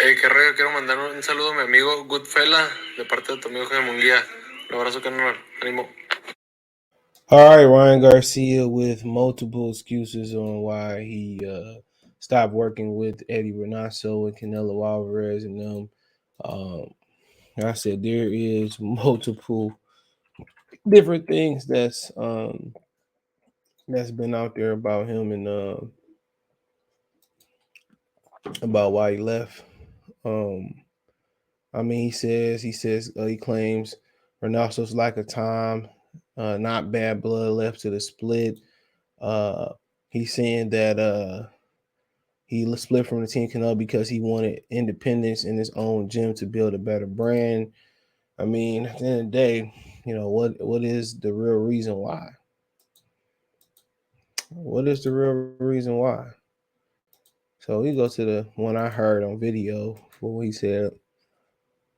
Qué rollo, quiero mandar un saludo a mi amigo Goodfella de parte de tu amigo Jaime Munguía. Un abrazo, Canelo. Ánimo. All right, Ryan Garcia with multiple excuses on why he stopped working with Eddie Renato and Canelo Alvarez and them. Um, like I said, there is multiple different things that's been out there about him and about why he left. Um, I mean, he claims Renato's lack of time, not bad blood left to the split. Uh, he's saying that he split from the team Canelo because he wanted independence in his own gym to build a better brand. I mean, at the end of the day, what is the real reason why? What is the real reason why? So we go to the one I heard on video for what he said.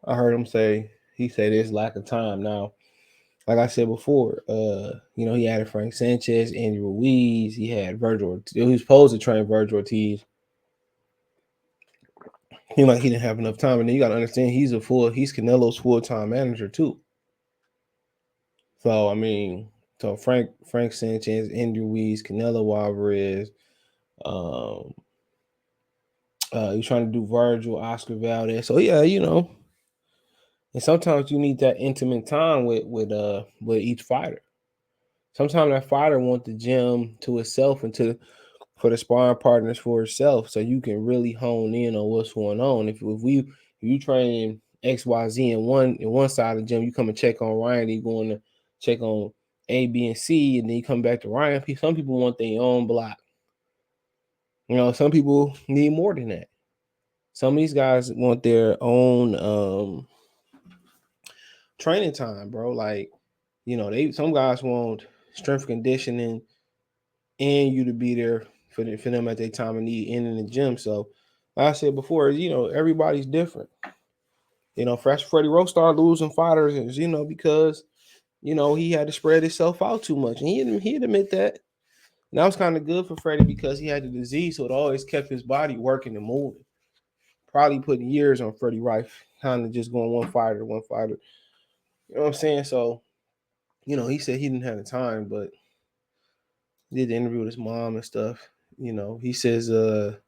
I heard him say he said there's lack of time. Now, like I said before, he added Frank Sanchez, Andy Ruiz, he had Virgil. He was supposed to train Virgil Ortiz. He didn't have enough time, and then you got to understand he's Canelo's full-time manager too. So I mean, Frank Sanchez, Andy Ruiz, Canelo Alvarez, um, he's trying to do Virgil, Oscar Valdez. So yeah, and sometimes you need that intimate time with each fighter. Sometimes that fighter wants the gym to itself and for the sparring partners for itself, so you can really hone in on what's going on. If you train XYZ in one side of the gym, you come and check on Ryan, you going to check on A, B, and C, and then you come back to Ryan. Some people want their own block. Some people need more than that. Some of these guys want their own training time, bro. Like, some guys want strength conditioning and you to be there for them at their time of need in the gym. So, like I said before, everybody's different. Freddie Rowe started losing fighters, because he had to spread himself out too much, and he'd admit that. And that was kind of good for Freddie because he had the disease, so it always kept his body working and moving. Probably putting years on Freddie Rife, kind of just going one fighter to one fighter. You know what I'm saying? So, he said he didn't have the time, but he did the interview with his mom and stuff. He said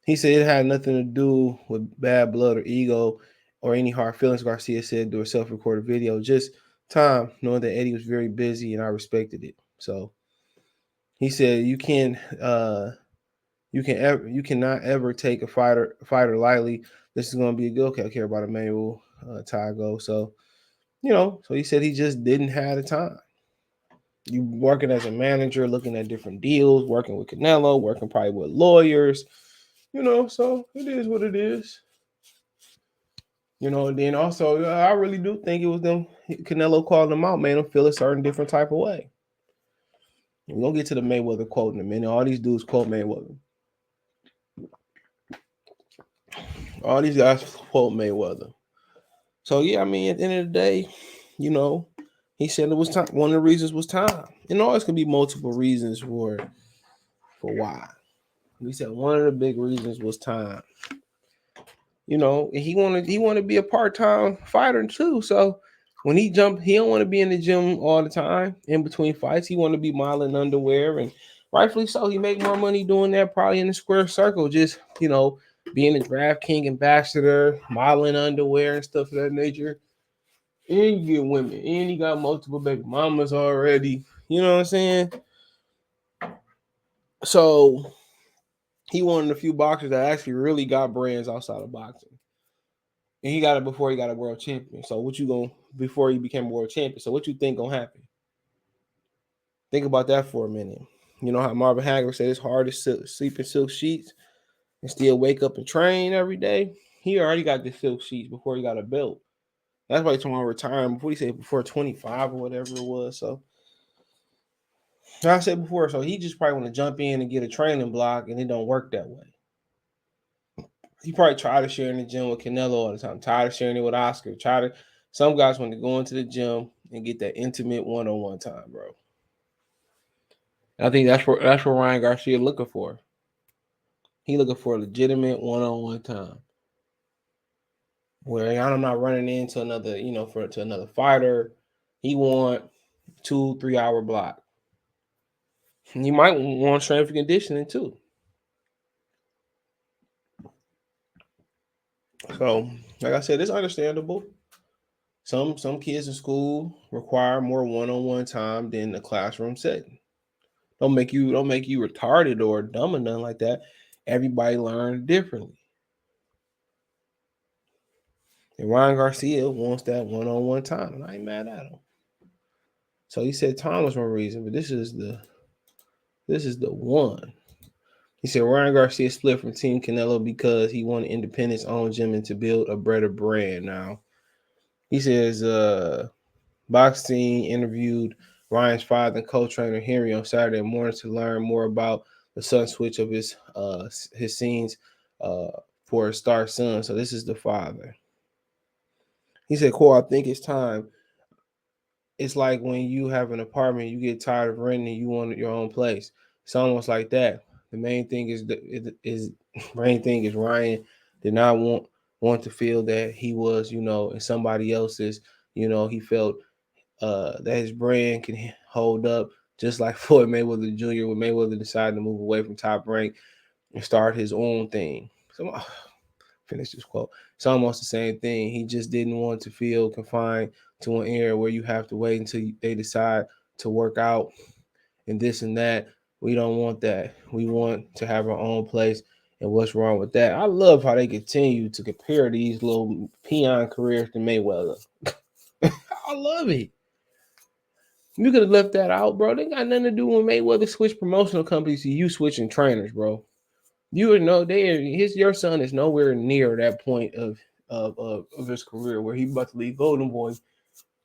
it had nothing to do with bad blood or ego or any hard feelings. Garcia said through a self-recorded video, just time knowing that Eddie was very busy and I respected it. So he said you cannot ever take a fighter lightly. This is going to be a good. Okay, I care about Emmanuel Tago. So so he said he just didn't have the time. You working as a manager, looking at different deals, working with Canelo, working probably with lawyers. So it is what it is. And then also, I really do think it was them. Canelo called them out, made them feel a certain different type of way. We're going to get to the Mayweather quote in a minute. All these dudes quote Mayweather. All these guys quote Mayweather. So, yeah, I mean, at the end of the day, he said it was time. One of the reasons was time. And always can be multiple reasons for why. He said one of the big reasons was time. He wanted to be a part-time fighter too. So when he jumped, he don't want to be in the gym all the time in between fights. He want to be modeling underwear, and rightfully so. He make more money doing that probably in the square circle, just being a DraftKings ambassador, modeling underwear and stuff of that nature. And you get women, and he got multiple baby mamas already. You know what I'm saying? So he wanted a few boxers that actually really got brands outside of boxing. And he got it before he got a world champion. So before he became a world champion. So what you think gonna happen? Think about that for a minute. You know how Marvin Hagler said it's hard to sleep in silk sheets and still wake up and train every day? He already got the silk sheets before he got a belt. That's why he's talking about retiring before he said before 25 or whatever it was. So like I said before, so he just probably want to jump in and get a training block, and it don't work that way. He probably tried to share in the gym with Canelo all the time, tired of sharing it with Oscar. Some guys want to go into the gym and get that intimate one-on-one time, bro. I think that's what Ryan Garcia looking for. He looking for a legitimate one-on-one time. where I'm not running into another, to another fighter. He want 2-3 hour block. You might want strength and conditioning too. So, like I said, it's understandable. Some kids in school require more one-on-one time than the classroom setting. Don't make you retarded or dumb or nothing like that. Everybody learns differently. And Ryan Garcia wants that one-on-one time, and I ain't mad at him. So he said time was one reason, but this is the one. He said Ryan Garcia split from Team Canelo because he wanted independence, own gym, and to build a better brand. Now he says Boxing interviewed Ryan's father and co-trainer Henry on Saturday morning to learn more about the sudden switch of his scenes uh, for his star son. So this is the father. He said, "Cole, I think it's time. It's like when you have an apartment, you get tired of renting, you want your own place. It's almost like that. The main thing is main thing is Ryan did not want to feel that he was, in somebody else's. He felt that his brand can hold up, just like Floyd Mayweather Jr. when Mayweather decided to move away from Top Rank and start his own thing. So finish this quote. It's almost the same thing. He just didn't want to feel confined to an area where you have to wait until they decide to work out and this and that. We don't want that. We want to have our own place. And what's wrong with that? I love how they continue to compare these little peon careers to Mayweather. I love it. You could have left that out, bro. They got nothing to do when Mayweather switched promotional companies to you switching trainers, bro. You would know your son is nowhere near that point of his career where he about to leave Golden Boy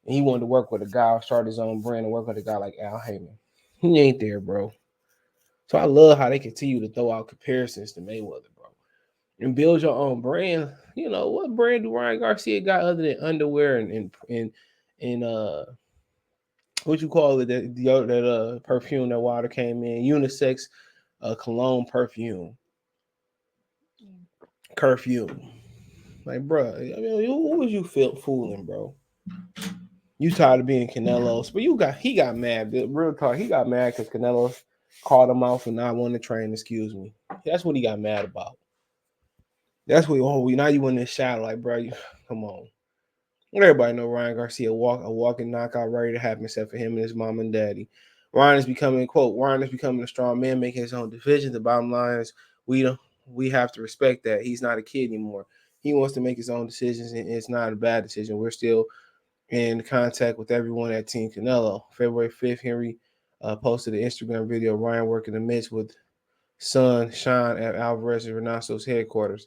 and he wanted to work with a guy or start his own brand and work with a guy like Al Heyman. He ain't there, bro. So I love how they continue to throw out comparisons to Mayweather, bro. And build your own brand. What brand do Ryan Garcia got other than underwear and what you call it, that perfume that water came in, unisex cologne curfew. Like, bro, I mean, who was you fooling, bro? You tired of being Canelo's, but he got mad. Real talk, he got mad because Canelo called him out for not wanting to train. Excuse me. That's what he got mad about. That's what. Oh, now you in this shadow, like, bro. Come on. Everybody know Ryan Garcia a walking knockout ready to happen, except for him and his mom and daddy. Ryan is becoming a strong man, making his own decisions. The bottom line is we have to respect that he's not a kid anymore. He wants to make his own decisions, and it's not a bad decision. We're still in contact with everyone at Team Canelo. February 5th, Henry posted an Instagram video of Ryan working the mitts with son Sean at Alvarez and Renato's headquarters.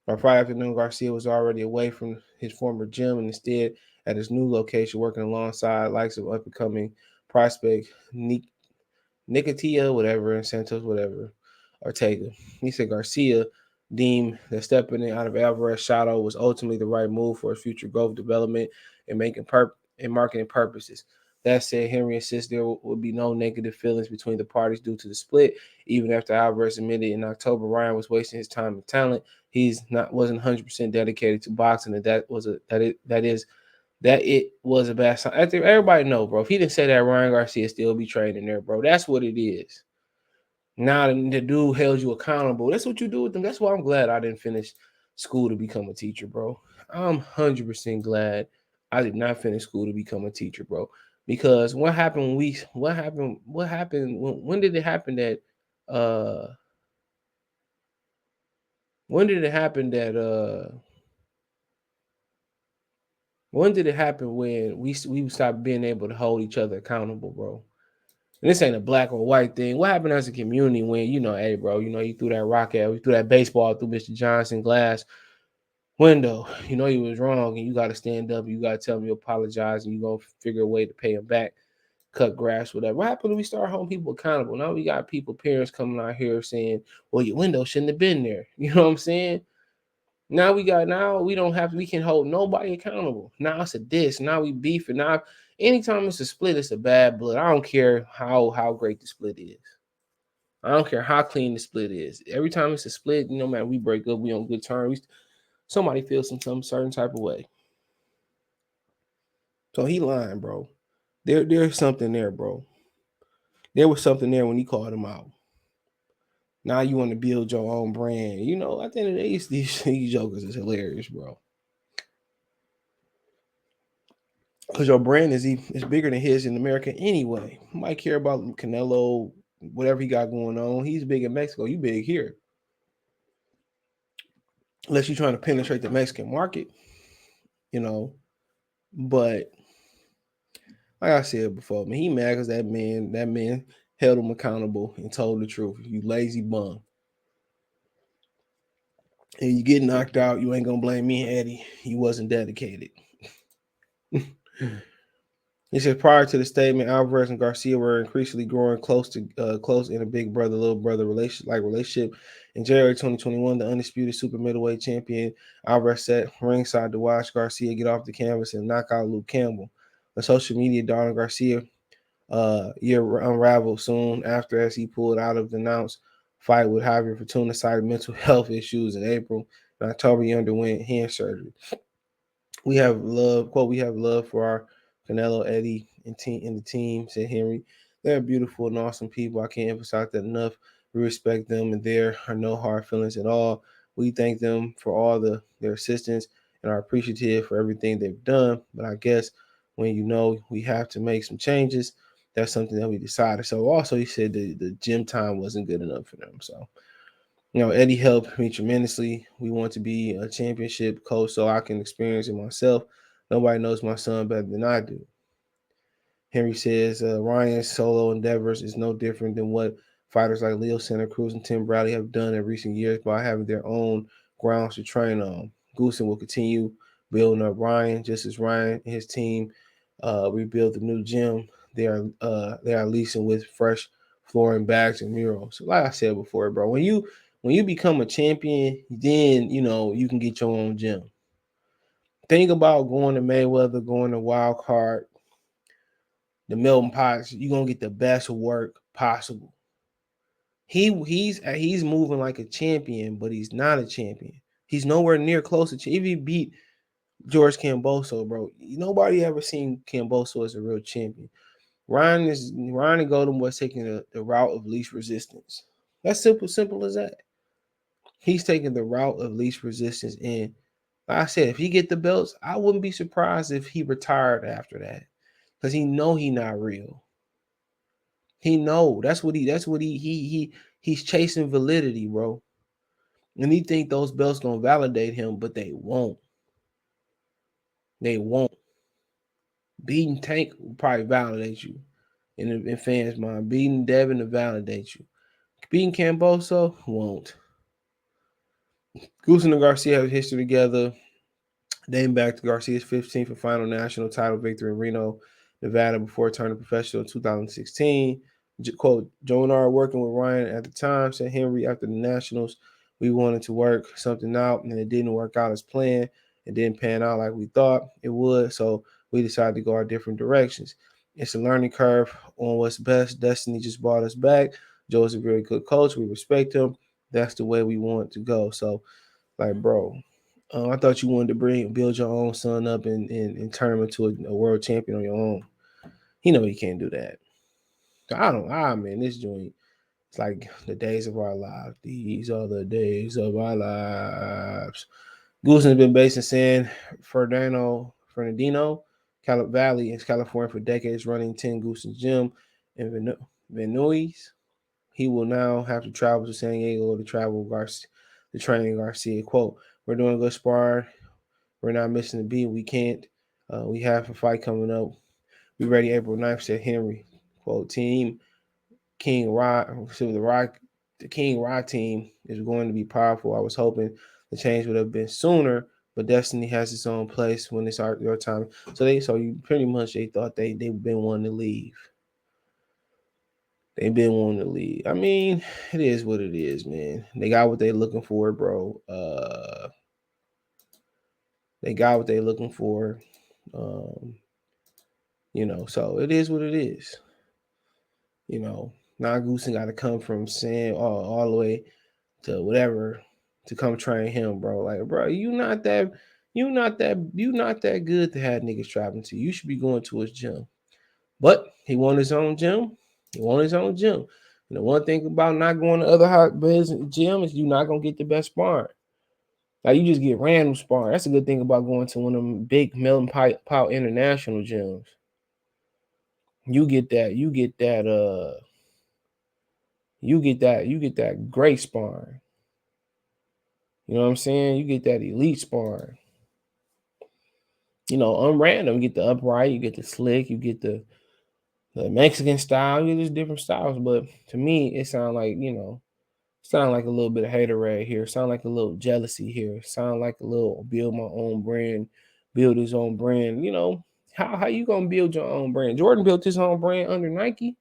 By Friday afternoon, Garcia was already away from his former gym and instead at his new location working alongside likes of up-and-coming prospect Nicotia, whatever, and Santos, whatever, Ortega. He said Garcia deemed that stepping out of Alvarez's shadow was ultimately the right move for his future growth, development, and marketing purposes. That said, Henry insists there would be no negative feelings between the parties due to the split. Even after Alvarez admitted in October Ryan was wasting his time and talent, wasn't 100% dedicated to boxing, and that it was a bad sign. I think everybody know, bro. If he didn't say that, Ryan Garcia still be training there, bro. That's what it is. Now the dude held you accountable. That's what you do with them. That's why I'm glad I didn't finish school to become a teacher, bro. I'm 100% glad I did not finish school to become a teacher, bro. Because what happened when did it happen that uh when did it happen that when did it happen when we stopped being able to hold each other accountable, bro? And this ain't a black or white thing. What happened as a community when, hey, bro, you threw that rock at, you threw that baseball through Mr. Johnson glass window. You know you was wrong, and you got to stand up. You got to tell him you apologize, and you gonna figure a way to pay him back, cut grass, whatever. What happened when we start holding people accountable? Now we got parents coming out here saying, well, your window shouldn't have been there. You know what I'm saying? Now we can hold nobody accountable. Now it's a diss. Now we beefing. Now anytime it's a split, it's a bad blood. I don't care how great the split is. I don't care how clean the split is. Every time it's a split, no matter we break up, we on good terms. somebody feels some certain type of way. So he lying, bro. There's something there, bro. There was something there when he called him out. Now you want to build your own brand. You know, at the end of the day, these jokers is hilarious, bro. Because your brand is bigger than his in America anyway. You might care about Canelo, whatever he got going on. He's big in Mexico. You big here. Unless you're trying to penetrate the Mexican market, you know. But like I said before, man, he mad because that man held him accountable and told the truth. You lazy bum. And you get knocked out, you ain't gonna blame me, Eddie. You wasn't dedicated. He said prior to the statement, Alvarez and Garcia were increasingly growing close in a big brother little brother relationship. In January 2021, the undisputed super middleweight champion Alvarez sat ringside to watch Garcia get off the canvas and knock out Luke Campbell. On social media, Donald Garcia year unraveled soon after as he pulled out of the announced fight with Javier Fortuna, cited mental health issues in April. In October, he underwent hand surgery. We have love, quote, we have love for our Canelo, Eddie, and the team, said Henry. They're beautiful and awesome people. I can't emphasize that enough. We respect them, and there are no hard feelings at all. We thank them for all their assistance and are appreciative for everything they've done. But I guess when you know we have to make some changes, that's something that we decided. So also he said the gym time wasn't good enough for them. So Eddie helped me tremendously. We want to be a championship coach so I can experience it myself. Nobody knows my son better than I do. Henry says Ryan's solo endeavors is no different than what fighters like Leo Santa Cruz and Tim Bradley have done in recent years by having their own grounds to train on. Goosen will continue building up Ryan, just as Ryan and his team rebuild the new gym. They are leasing with fresh flooring, bags, and murals. So like I said before, bro, when you become a champion, then you can get your own gym. Think about going to Mayweather, going to Wild Card, the Melton Pots. You're gonna get the best work possible. He's moving like a champion, but he's not a champion. He's nowhere near close to. If he beat George Camboso, bro, nobody ever seen Camboso as a real champion. Ryan and Golden was taking the route of least resistance. That's simple as that. He's taking the route of least resistance, and like I said, if he get the belts, I wouldn't be surprised if he retired after that, because he not real. He know he's chasing validity, bro. And he think those belts gonna validate him, but they won't. They won't. Beating Tank will probably validate you in fans' mind. Beating Devin to validate you. Beating Camboso won't. Goosen and Garcia have history together, dating back to Garcia's 15th and final national title victory in Reno, Nevada, before turning professional in 2016. Quote, Joe and I were working with Ryan at the time, said Henry, after the Nationals, we wanted to work something out, and it didn't work out as planned. It didn't pan out like we thought it would, so we decided to go our different directions. It's a learning curve on what's best. Destiny just brought us back. Joe's a very good coach. We respect him. That's the way we want to go. So, like, bro, I thought you wanted to build your own son up and turn him into a world champion on your own. You can't do that. So man, this joint, it's like the days of our lives. These are the days of our lives. Goosen has been based in San Fernandino, Valley in California for decades, running 10 Gooses Gym in Venoise. He will now have to travel to San Diego to train Garcia. Quote, we're doing good sparring. We're not missing a beat. We can't. We have a fight coming up. Be ready April 9th, said Henry. Quote, team King Rock. So the King Rock team is going to be powerful. I was hoping the change would have been sooner, but destiny has its own place when it's your time. So you pretty much they thought they've been wanting to leave. They've been wanting to leave. I mean, it is what it is, man. They got what they're looking for, bro. They got what they're looking for. Um, so it is what it is. Now Goosen got to come from saying all the way to whatever to come train him, bro. Like, bro, you not that good to have niggas traveling to you. You should be going to his gym. But he want his own gym. He want his own gym. And the one thing about not going to other hotbeds gym is you're not gonna get the best sparring. Like you just get random sparring. That's a good thing about going to one of them big melting pot international gyms. You get that. You get that great sparring. You know what I'm saying? You get that elite sparring. You know, unrandom. You get the upright. You get the slick. You get the Mexican style. You get just different styles. But to me, it sounds like sound like a little bit of haterade here. Sound like a little jealousy here. Sound like a little build my own brand, build his own brand. You know, how you gonna build your own brand? Jordan built his own brand under Nike.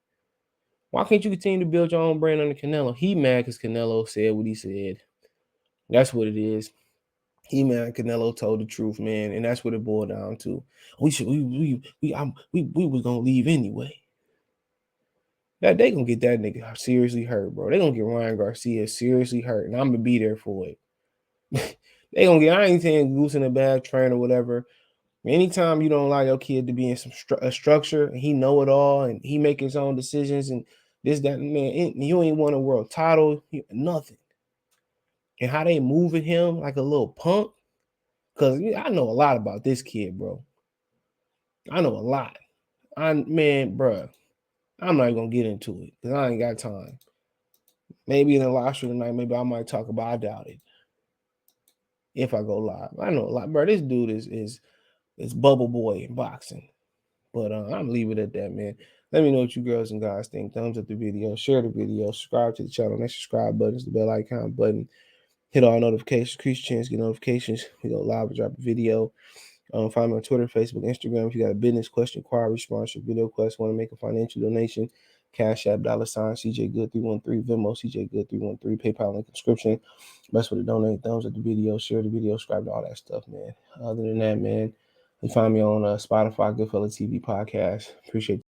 Why can't you continue to build your own brand under Canelo? He mad because Canelo said what he said. That's what it is. He mad Canelo told the truth, man, and that's what it boiled down to. We was gonna leave anyway. That they gonna get that nigga seriously hurt, bro. They gonna get Ryan Garcia seriously hurt, and I'm gonna be there for it. They gonna get. I ain't saying Goosen a bad trainer or whatever. Anytime you don't allow your kid to be in some structure, and he know it all, and he make his own decisions, and this that man, you ain't won a world title, nothing. And how they moving him like a little punk, cause I know a lot about this kid, bro. I know a lot. Bro, I'm not even gonna get into it because I ain't got time. Maybe in the live stream tonight, maybe I might talk about. I doubt it. If I go live, I know a lot, bro. This dude is bubble boy in boxing. But I'm leaving it at that, man. Let me know what you girls and guys think. Thumbs up the video, share the video, subscribe to the channel. That subscribe button is the bell icon button. Hit all notifications, increase chance, get notifications. We go live and drop a video. Find me on Twitter, Facebook, Instagram. If you got a business question, inquiry, sponsorship, video quest, want to make a financial donation, Cash App, $, CJ Good 313, Venmo, CJ Good 313, PayPal link description. Best way to donate. Thumbs up the video, share the video, subscribe to all that stuff, man. Other than that, man, you find me on Spotify, Goodfella TV podcast. Appreciate